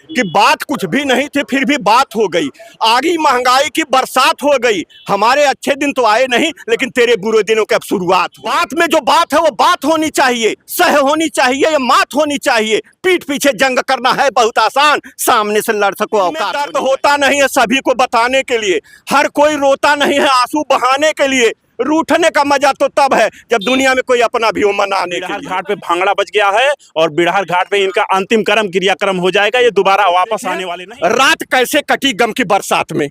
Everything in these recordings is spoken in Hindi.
कि बात कुछ भी नहीं थी फिर भी बात हो गई। आगी महंगाई की बरसात हो गई। हमारे अच्छे दिन तो आए नहीं लेकिन तेरे बुरे दिनों की अब शुरुआत। बात में जो बात है वो बात होनी चाहिए, सह होनी चाहिए या मात होनी चाहिए। पीठ पीछे जंग करना है बहुत आसान, सामने से लड़ सको औकात। दर्द होता नहीं है सभी को बताने के लिए, हर कोई रोता नहीं है आंसू बहाने के लिए। रूठने का मजा तो तब है जब दुनिया में कोई अपना भी हो मनाने के लिए। घाट पे भांगड़ा बच गया है और बिड़हर घाट पे इनका अंतिम क्रियाक्रम हो जाएगा। ये दोबारा वापस आने वाले नहीं। रात कैसे कटी गम की बरसात में,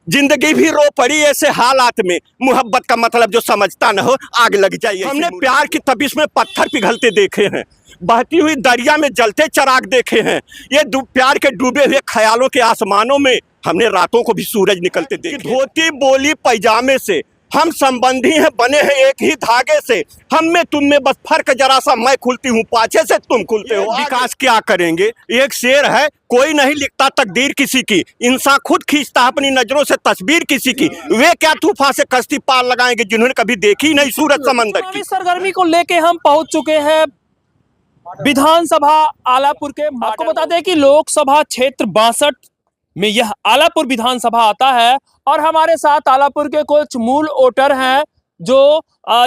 जिंदगी भी रो पड़ी ऐसे हालात में। मोहब्बत का मतलब जो समझता न हो आग लग जाए। हमने प्यार की तपिश में पत्थर पिघलते देखे हैं, बहती हुई दरिया में जलते चराग देखे हैं। ये प्यार के डूबे हुए ख्यालों के आसमानों में हमने रातों को भी सूरज निकलते देखे। धोती बोली पैजामे से हम संबंधी हैं बने हैं एक ही धागे से। हम में तुम में बस फर्क जरा सा, मैं खुलती हूँ पाछे से तुम खुलते हो। विकास क्या करेंगे, एक शेर है, कोई नहीं लिखता तकदीर किसी की, इंसान खुद खींचता है अपनी नजरों से तस्वीर किसी की। वे क्या तूफान से कश्ती पार लगाएंगे जिन्होंने कभी देखी नहीं सूरज समंदर की। सरगर्मी को लेके हम पहुंच चुके हैं विधानसभा आलापुर के। आपको बता दें कि लोकसभा क्षेत्र 62 में यह आलापुर विधानसभा आता है और हमारे साथ आलापुर के कुछ मूल वोटर हैं जो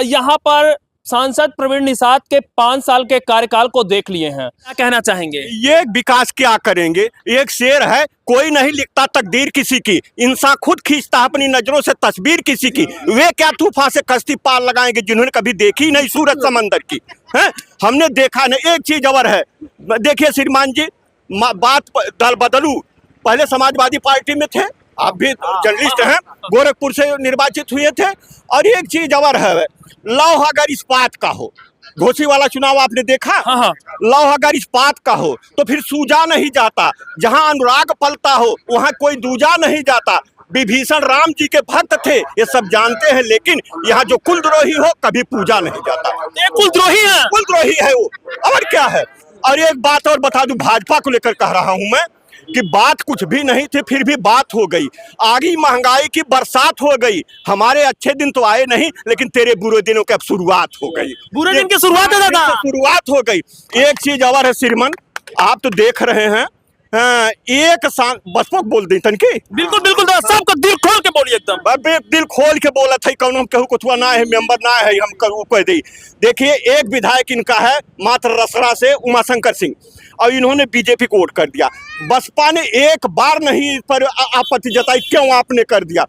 यहाँ पर सांसद प्रवीण निषाद के 5 साल के कार्यकाल को देख लिए हैं। क्या कहना चाहेंगे? ये विकास क्या करेंगे, एक शेर है, कोई नहीं लिखता तकदीर किसी की, इंसान खुद खींचता है अपनी नजरों से तस्वीर किसी की। वे क्या तूफान से कश्ती पार लगाएंगे जिन्होंने कभी देखी नहीं सूरज समंदर की। है हमने देखा नहीं। एक चीज और है, देखिए श्रीमान जी, बात दल बदलू, पहले समाजवादी पार्टी में थे, आप भी जर्नलिस्ट हैं, गोरखपुर से निर्वाचित हुए थे। और एक चीज और है, लौह अगर इस्पात का हो, घोसी वाला चुनाव आपने देखा। हाँ। लौह अगर इस्पात का हो तो फिर सूजा नहीं जाता, जहां अनुराग पलता हो वहां कोई दूजा नहीं जाता। विभीषण राम जी के भक्त थे ये सब जानते हैं, लेकिन यहाँ जो कुलद्रोही हो कभी पूजा नहीं जाता। ये कुलद्रोही है, कुलद्रोही है वो, और क्या है। और एक बात और बता दूं, भाजपा को लेकर कह रहा हूं मैं कि बात कुछ भी नहीं थी फिर भी बात हो गई। आगी महंगाई की बरसात हो गई। हमारे अच्छे दिन तो आए नहीं लेकिन तेरे बुरे दिनों की अब शुरुआत हो गई। बुरे दिन की शुरुआत है दादा, शुरुआत हो गई। एक चीज और है श्रीमन, आप तो देख रहे हैं, एक बसपोक बोल दी तनकी। बिल्कुल बिल्कुल दादा, सबका दिल खोल के बोलिए एकदम। दिल खोल के बोला था, कौन कहूँ कुछ ना है, मेंबर ना है, हम कह दी। देखिए एक विधायक इनका है मात्र रसड़ा से, उमाशंकर सिंह, और इन्होंने बीजेपी को वोट कर दिया। बसपा ने एक बार नहीं इस पर आपत्ति जताई, क्यों आपने कर दिया।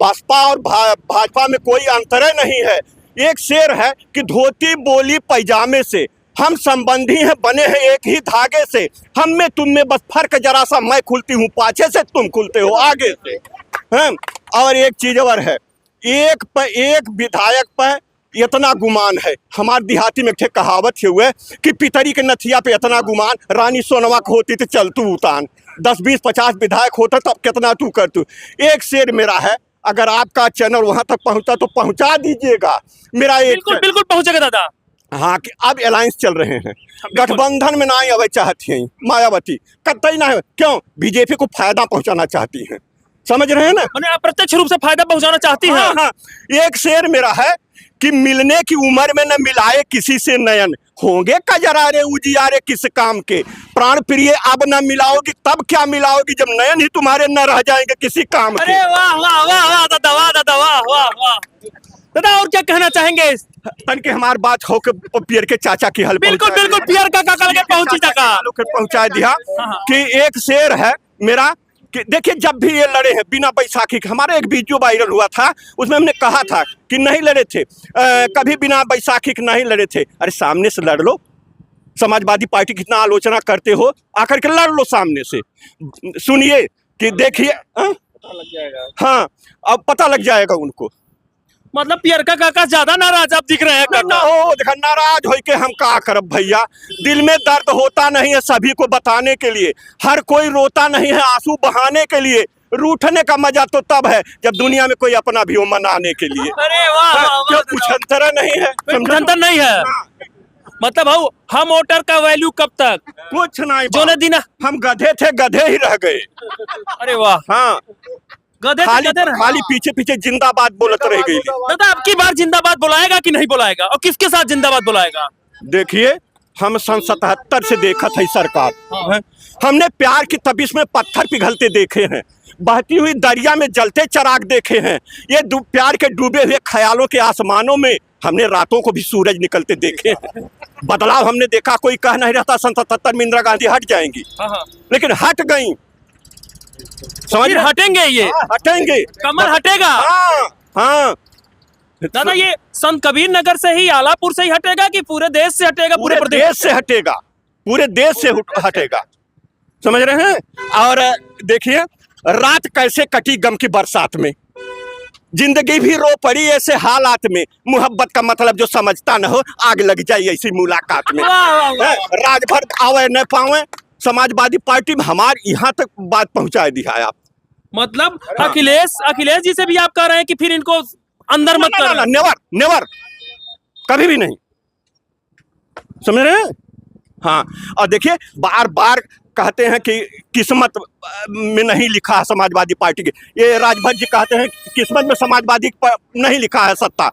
बसपा और भाजपा में कोई अंतर नहीं है। एक शेर है कि धोती बोली पैजामे से हम संबंधी हैं बने हैं एक ही धागे से। हम में तुम में बस फर्क जरा सा, मैं खुलती हूँ पाछे से तुम खुलते हो आगे से। और एक चीज और है, एक विधायक पर इतना गुमान है। हमारे देहाती में एक कहावत है हुए कि पितरी के नथिया पे इतना गुमान, रानी सोनवा को होती तो चल तू उतान। 10 20 50 विधायक होता तब कितना तू कर तू। एक शेर मेरा है, अगर आपका चैनल वहां तक पहुंचा तो पहुंचा दीजिएगा मेरा एक। बिल्कुल बिल्कुल पहुंचेगा दादा। हाँ कि अब अलायंस चल रहे हैं, गठबंधन में ना ही अब चाहती हैं मायावती, कतई ना है। क्यों? बीजेपी को फायदा पहुंचाना चाहती हैं, समझ रहे हैं ना, अप्रत्यक्ष रूप से फायदा पहुंचाना चाहती हैं। हाँ। एक शेर मेरा है कि मिलने की उम्र में न मिलाए किसी से नयन, होंगे कजरारे उजियारे किस काम के। प्राण प्रिय अब न मिलाओगी तब क्या मिलाओगी जब नयन ही तुम्हारे न रह जाएंगे किसी काम के। अरे वाह वाह वाह वाह दादा, वाह दादा, वाह वाह वाह दादा। और क्या कहना चाहेंगे? तन के हमार बात हो के पियर के चाचा की हल बिल्कुल बिल्कुल पियर का लगे पहुंचा दिया कि एक शेर है मेरा कि देखिए जब भी ये लड़े हैं बिना बैसाखी के, हमारा एक वीडियो वायरल हुआ था उसमें हमने कहा था कि नहीं लड़े थे, कभी बिना बैसाखी के नहीं लड़े थे। अरे सामने से लड़ लो, समाजवादी पार्टी की कितना आलोचना करते हो, आकर के लड़ लो सामने से। सुनिए कि देखिए, हाँ अब पता लग जाएगा उनको। मतलब पियर का काका ज्यादा नाराज आप दिख रहे हैं ना हो, देखा नाराज हो के हम का करब भैया। दिल में दर्द होता नहीं है सभी को बताने के लिए, हर कोई रोता नहीं है आंसू बहाने के लिए। रूठने का मजा तो तब है जब दुनिया में कोई अपना भी हो मनाने के लिए। अरे वाह, क्यों कुछ अंतर नहीं है, अंतर नहीं है। मतलब भाऊ हम वोटर का वैल्यू कब तक? कुछ नहीं, जो ने दिन हम गधे थे गधे ही रह गए। अरे वाह, हाँ खाली पीछे पीछे जिंदाबाद बोलत रह गई। दादा अब की बार जिंदाबाद बुलाएगा कि नहीं बुलाएगा, और किसके साथ जिंदाबाद बुलाएगा? देखिए हम सन 77 से देखा था सरकार। हाँ। हमने प्यार की तपिश में पत्थर पिघलते देखे हैं, बहती हुई दरिया में जलते चराग देखे हैं, ये प्यार के डूबे हुए ख्यालों के आसमानों में हमने रातों को भी सूरज निकलते देखे हैं। बदलाव हमने देखा, कोई कह नहीं रहता सन 77 में इंदिरा गांधी हट जाएंगी, लेकिन हट गई। समझ फिर हटेंगे ये, हटेंगे, कमल हटेगा। हाँ हाँ दादा ये संत कबीर नगर से ही, आलापुर से ही हटेगा कि पूरे देश से हटेगा? पूरे देश से हटेगा, पूरे देश से हटेगा। समझ रहे हैं? और देखिए रात कैसे कटी गम की बरसात में, जिंदगी भी रो पड़ी ऐसे हालात में, मोहब्बत का मतलब जो समझता न हो आग लग जाए ऐसी मुलाकात में। राजभर आवे न पावे, समाजवादी पार्टी में हमारे यहाँ तक बात पहुंचा दिया है आप। मतलब अखिलेश जी से भी आप कह रहे हैं कि फिर इनको अंदर मत करना? नेवर नेवर, कभी भी नहीं। समझ रहे हैं? हाँ, और देखिए बार बार कहते हैं कि किस्मत में नहीं लिखा है समाजवादी पार्टी के, ये राजभर जी कहते हैं कि किस्मत में समाजवादी नहीं लिखा है सत्ता।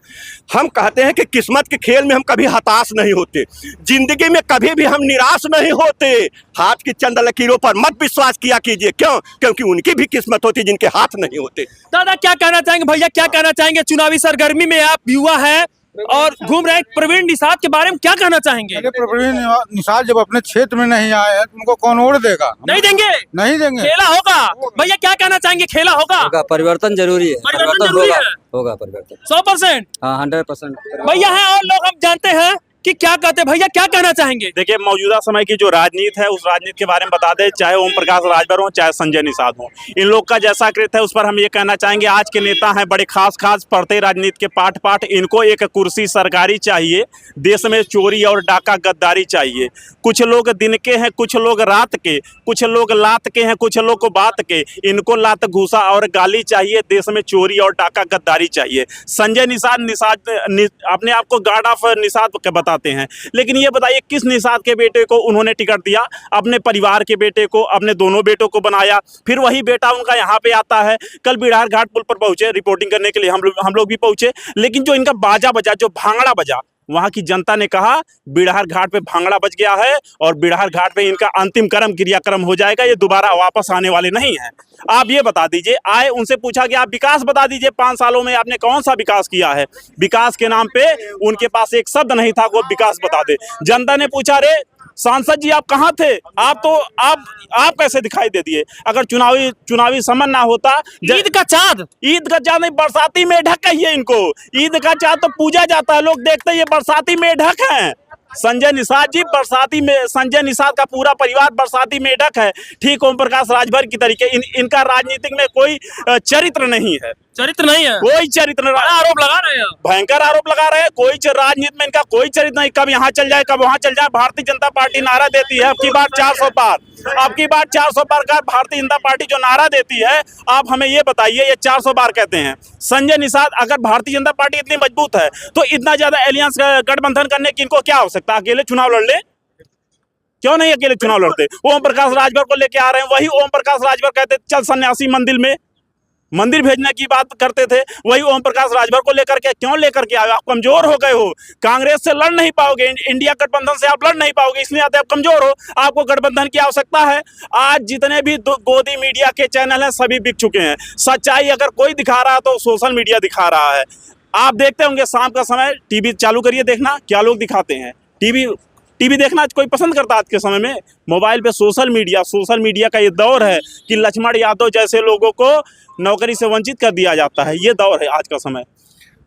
हम कहते हैं कि किस्मत के खेल में हम कभी हताश नहीं होते, जिंदगी में कभी भी हम निराश नहीं होते। हाथ की चंद लकीरों पर मत विश्वास किया कीजिए, क्यों? क्योंकि उनकी भी किस्मत होती जिनके हाथ नहीं होते। दादा क्या कहना चाहेंगे भैया, क्या कहना चाहेंगे? चुनावी सरगर्मी में आप युवा हैं और घूम रहे हैं, प्रवीण निषाद के बारे में क्या कहना चाहेंगे? अरे प्रवीण निषाद जब अपने क्षेत्र में नहीं आए हैं तो उनको कौन वोट देगा? नहीं देंगे, नहीं देंगे। खेला होगा। भैया क्या कहना चाहेंगे, खेला होगा? परिवर्तन जरूरी है, परिवर्तन जरूरी है। होगा परिवर्तन 100%। हाँ 100%। भैया हैं और लोग हम जानते हैं कि क्या कहते हैं। भैया क्या कहना चाहेंगे? देखिए मौजूदा समय की जो राजनीति है उस राजनीति के बारे में बता दें, चाहे ओम प्रकाश राजभर हो चाहे संजय निषाद हो, इन लोग का जैसा कृत्य है उस पर हम ये कहना चाहेंगे आज के नेता हैं बड़े खास पढ़ते राजनीति के पाठ, इनको एक कुर्सी सरकारी चाहिए, देश में चोरी और डाका गद्दारी चाहिए। कुछ लोग दिन के हैं, कुछ लोग रात के, कुछ लोग लात के हैं, कुछ लोग को बात के, इनको लात घूसा और गाली चाहिए, देश में चोरी और डाका गद्दारी चाहिए। संजय निषाद अपने आप को गार्ड ऑफ निषाद के बताते हैं, लेकिन ये बताइए किस निषाद के बेटे को उन्होंने टिकट दिया? अपने परिवार के बेटे को, अपने दोनों बेटों को बनाया, फिर वही बेटा उनका यहाँ पे आता है। कल बिड़ार घाट पुल पर पहुंचे रिपोर्टिंग करने के लिए, हम लोग भी पहुंचे, लेकिन जो इनका बाजा बजा, जो भांगड़ा बजा, वहां की जनता ने कहा बिड़ार घाट पे भांगड़ा बज गया है और बिड़ार घाट पे इनका अंतिम क्रियाक्रम हो जाएगा, ये दोबारा वापस आने वाले नहीं हैं। आप ये बता दीजिए, आए उनसे पूछा कि आप विकास बता दीजिए, 5 सालों में आपने कौन सा विकास किया है? विकास के नाम पे उनके पास एक शब्द नहीं था, वो विकास बता दे। जनता ने पूछा रे सांसद जी आप कहाँ थे? आप कैसे दिखाई दे दिए? अगर चुनावी समन ना होता, ईद का चाँद नहीं, बरसाती मेढक कहिए इनको। ईद का चाँद तो पूजा जाता है, लोग देखते हैं ये बरसाती मेढक है। संजय निषाद जी संजय निषाद का पूरा परिवार बरसाती मेढक है, ठीक ओम प्रकाश राजभर की तरीके। इनका राजनीतिक में कोई चरित्र नहीं है, चरित्र नहीं है, कोई चरित्र नहीं। आरोप लगा रहे हैं, भयंकर आरोप लगा रहे हैं। कोई राजनीति में इनका कोई चरित्र नहीं, कब यहाँ चल जाए कब वहां चल जाए। भारतीय जनता पार्टी नारा देती है अब की बार 400 पार, अब की बार 400 पार का भारतीय जनता पार्टी जो नारा देती है, आप हमें ये बताइए ये 400 पार कहते हैं। संजय निषाद, अगर भारतीय जनता पार्टी इतनी मजबूत है तो इतना ज्यादा एलियंस गठबंधन करने की इनको क्या आवश्यकता? अकेले चुनाव लड़ ले, क्यों नहीं अकेले चुनाव लड़ते? ओम प्रकाश राजभर को लेके आ रहे हैं, वही ओम प्रकाश राजभर कहते चल सन्यासी मंदिर भेजने की बात करते थे, वही ओम प्रकाश राजभर को लेकर के क्यों लेकर के आए? आप कमजोर हो गए हो, कांग्रेस से लड़ नहीं पाओगे, इंडिया गठबंधन से आप लड़ नहीं पाओगे, इसलिए आप कमजोर हो, आपको गठबंधन की आवश्यकता है। आज जितने भी गोदी मीडिया के चैनल हैं सभी बिक चुके हैं। सच्चाई अगर कोई दिखा रहा है तो सोशल मीडिया दिखा रहा है। आप देखते होंगे शाम का समय, टीवी चालू करिए, देखना क्या लोग दिखाते हैं। टीवी देखना कोई पसंद करता है आज के समय में? मोबाइल पे सोशल मीडिया का ये दौर है कि लक्ष्मण यादव जैसे लोगों को नौकरी से वंचित कर दिया जाता है, ये दौर है आज का समय।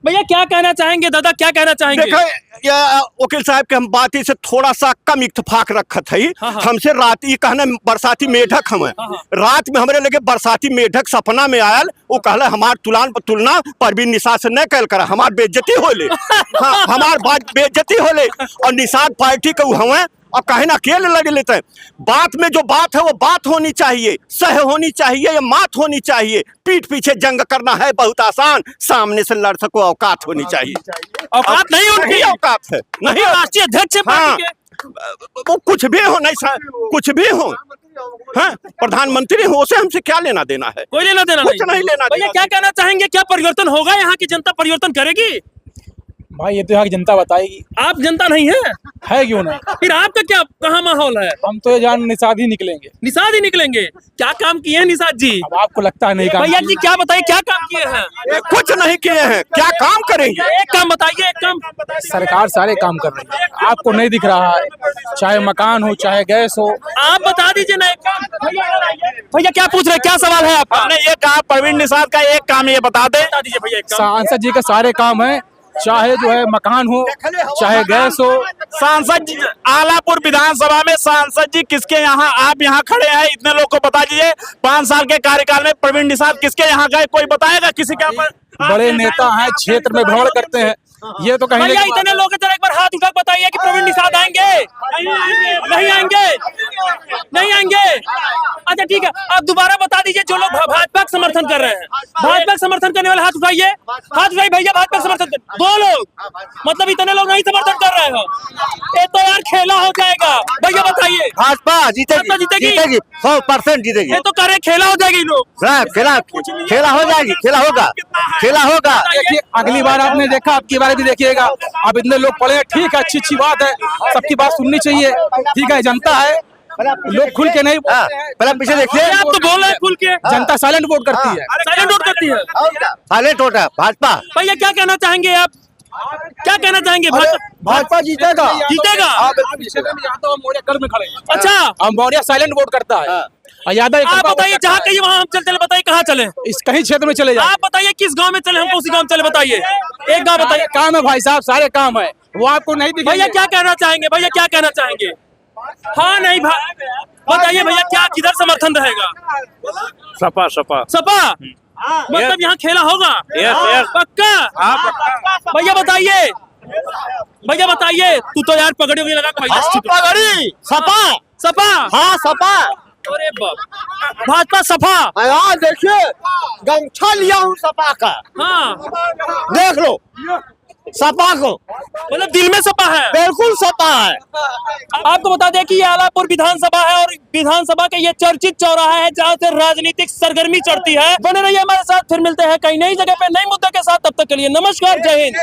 भैया क्या कहना चाहेंगे? दादा क्या कहना चाहेंगे? देखो वकील साहब के हम बात से थोड़ा सा कम इत्तेफाक रखत है। हमसे रात ही कहना बरसाती मेढक हमें रात में हमरे लगे बरसाती मेढक सपना में आयल, वो कहले हमार तुलना परवीन निषाद से न कैल करा, हमार बेइज्जती होले। हाँ, हमार बात बेइज्जती होले और निषाद पार्टी के हमें और कहना अकेले लगे लेते हैं। बात में जो बात है वो बात होनी चाहिए, सह होनी चाहिए या मात होनी चाहिए। पीठ पीछे जंग करना है बहुत आसान, सामने से लड़ सको औकात होनी चाहिए। औकात नहीं उनकी, औकात है नहीं। राष्ट्रीय अध्यक्ष हाँ, वो कुछ भी हो, नहीं कुछ भी हो, हाँ, प्रधानमंत्री हो, उसे हमसे क्या लेना देना है? कोई लेना देना कुछ नहीं लेना देना। भैया क्या कहना चाहेंगे, क्या परिवर्तन होगा? यहाँ की जनता परिवर्तन करेगी? भाई ये तो यहाँ की जनता बताएगी। आप जनता नहीं है क्यों नहीं? फिर आपका क्या कहाँ माहौल है? हम तो ये जान निषाद ही निकलेंगे। निषाद ही निकलेंगे? क्या काम किए हैं निषाद जी? अब आपको लगता है नहीं काम भैया जी क्या बताइए, क्या काम किए हैं? ये कुछ नहीं किए हैं, क्या काम करेंगे? एक काम बताइए, एक काम। सरकार सारे काम कर रही है, आपको नहीं दिख रहा है, चाहे मकान हो चाहे गैस हो। आप बता दीजिए ना एक काम। भैया क्या पूछ रहे हैं, क्या सवाल है आपका? हमने ये कहा प्रवीण निषाद का एक काम ये बता दे। बता दीजिए भैया एक काम। सांसद जी के सारे काम है, चाहे जो है मकान हो चाहे गैस हो। सांसद जी आलापुर विधानसभा में सांसद जी किसके यहाँ, आप यहाँ खड़े हैं, इतने लोग को बता दीजिए 5 साल के कार्यकाल में प्रवीण निषाद किसके यहाँ गए, कोई बताएगा? किसी के यहाँ बड़े नेता हैं, क्षेत्र में भ्रमण करते हैं, ये तो कहीं भैया इतने लोग हैं, जरा एक बार हाथ उठा के बताइए कि प्रवीण निषाद आएंगे? नहीं आएंगे? नहीं आएंगे? अच्छा ठीक है, आप दोबारा बता दीजिए जो लोग भाजपा का समर्थन कर रहे हैं, भाजपा का समर्थन करने वाले हाथ उठाइए, हाथ उठाइए भैया। भाजपा का समर्थन कर 2 लोग, मतलब इतने लोग नहीं समर्थन कर रहे हो, ये तो यार खेला हो जाएगा। भैया बताइए। भाजपा जीतेगी, जीतेगी 100% जीतेगी। ये तो करे खेला हो जाएगी लोग। खेला हो जाएगी, खेला होगा, खेला होगा। देखिए अगली बार आपने देखा, आपकी बार भी देखिएगा। अब इतने लोग पड़े हैं, ठीक है, अच्छी बात है, सबकी बात सुननी चाहिए, ठीक है। जनता है, लोग खुल के नहीं बोलते हैं। पहले पीछे देखिए, आप तो बोल रहे हैं खुल के। जनता साइलेंट वोट करती है। साइलेंट वोट करती है। साइलेंट वोट है भाजपा। भैया क्या कहना चाहेंगे आप, क्या कहना चाहेंगे? भाजपा जीतेगा, जीतेगा? हम मोड़िया में खड़े हैं। अच्छा, हम मोड़िया साइलेंट वोट करता है। यादव आप बताइए, जहाँ कहीं वहाँ हम चले, बताइए कहाँ चले? इस कहीं क्षेत्र में चले जाए। आप बताइए किस गांव में चले, हमको उसी गांव में चले, बताइए एक गांव बताइए। काम है भाई साहब, सारे काम है, वो आपको नहीं दिखेंगे। भैया क्या कहना चाहेंगे, भैया क्या कहना चाहेंगे? हाँ नहीं बताइए भैया, क्या किधर समर्थन रहेगा? सपा सपा सपा, मतलब यहाँ खेला होगा? यस पक्का? भैया बताइए, भैया बताइए। तू तो यार पगड़ी वगड़ी लगा के भैया। पगड़ी सपा, सपा? हाँ सपा। अरे बाप, भाजपा सपा। यहाँ देखिए, गमछा लिया हूँ सपा का, हाँ देख लो सपा को, मतलब दिल में सपा है। बिल्कुल सपा है। आपको बता दें कि ये आलापुर विधानसभा है और विधानसभा का ये चर्चित चौराहा है जहाँ से राजनीतिक सरगर्मी चढ़ती है। बने रहिए हमारे साथ, फिर मिलते हैं कहीं नई जगह पे नई मुद्दे के साथ। तब तक के लिए नमस्कार, जय हिंद।